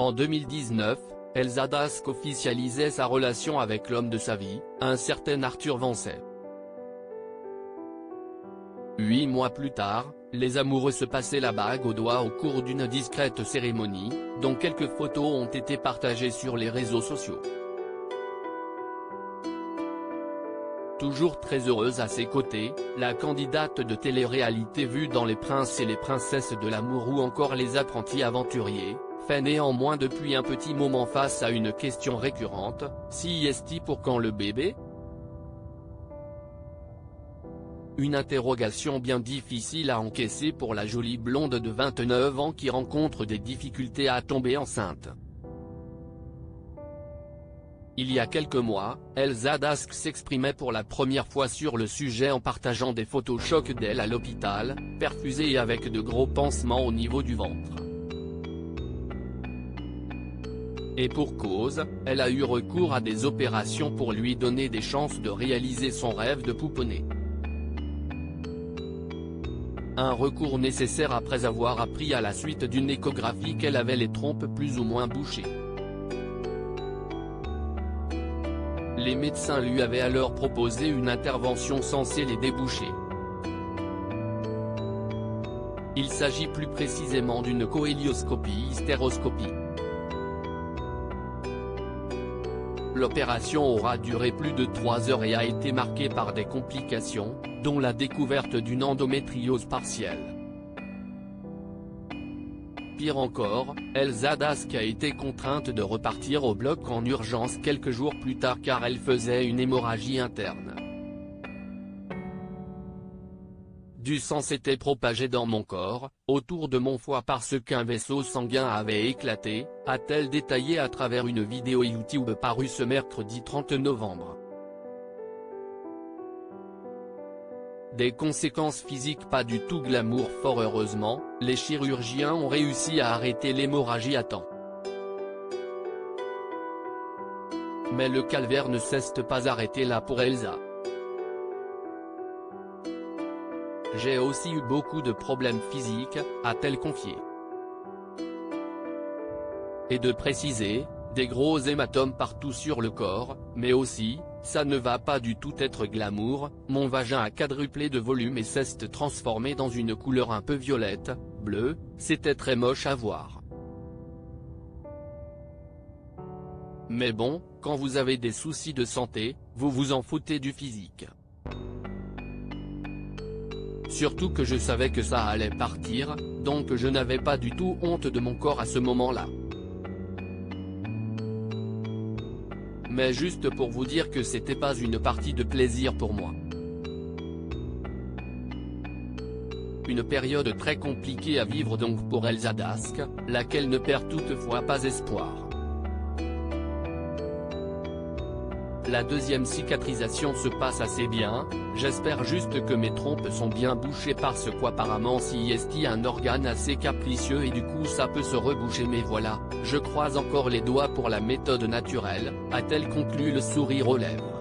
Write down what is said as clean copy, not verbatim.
En 2019, Elsa Dask officialisait sa relation avec l'homme de sa vie, un certain Arthur Vancet. 8 mois plus tard, les amoureux se passaient la bague au doigt au cours d'une discrète cérémonie, dont quelques photos ont été partagées sur les réseaux sociaux. Toujours très heureuse à ses côtés, la candidate de télé-réalité vue dans Les Princes et les Princesses de l'amour ou encore Les Apprentis Aventuriers, fait néanmoins depuis un petit moment face à une question récurrente: CIST pour quand le bébé ? Une interrogation bien difficile à encaisser pour la jolie blonde de 29 ans qui rencontre des difficultés à tomber enceinte. Il y a quelques mois, Elsa Dask s'exprimait pour la première fois sur le sujet en partageant des photos chocs d'elle à l'hôpital, perfusée et avec de gros pansements au niveau du ventre. Et pour cause, elle a eu recours à des opérations pour lui donner des chances de réaliser son rêve de pouponner. Un recours nécessaire après avoir appris à la suite d'une échographie qu'elle avait les trompes plus ou moins bouchées. Les médecins lui avaient alors proposé une intervention censée les déboucher. Il s'agit plus précisément d'une cohélioscopie-hystéroscopie. L'opération aura duré plus de 3 heures et a été marquée par des complications, dont la découverte d'une endométriose partielle. Pire encore, Elsa Dask a été contrainte de repartir au bloc en urgence quelques jours plus tard car elle faisait une hémorragie interne. Du sang s'était propagé dans mon corps, autour de mon foie parce qu'un vaisseau sanguin avait éclaté, a-t-elle détaillé à travers une vidéo YouTube parue ce mercredi 30 novembre. Des conséquences physiques pas du tout glamour. Fort heureusement, les chirurgiens ont réussi à arrêter l'hémorragie à temps. Mais le calvaire ne s'est pas arrêté là pour Elsa. J'ai aussi eu beaucoup de problèmes physiques, a-t-elle confié. Et de préciser, des gros hématomes partout sur le corps, mais aussi, ça ne va pas du tout être glamour, mon vagin a quadruplé de volume et s'est transformé dans une couleur un peu violette, bleue, c'était très moche à voir. Mais bon, quand vous avez des soucis de santé, vous vous en foutez du physique. Surtout que je savais que ça allait partir, donc je n'avais pas du tout honte de mon corps à ce moment-là. Mais juste pour vous dire que c'était pas une partie de plaisir pour moi. Une période très compliquée à vivre donc pour Elsa Dask, laquelle ne perd toutefois pas espoir. La deuxième cicatrisation se passe assez bien, j'espère juste que mes trompes sont bien bouchées parce qu'apparemment CIST a un organe assez capricieux et du coup ça peut se reboucher mais voilà, je croise encore les doigts pour la méthode naturelle, a-t-elle conclu le sourire aux lèvres.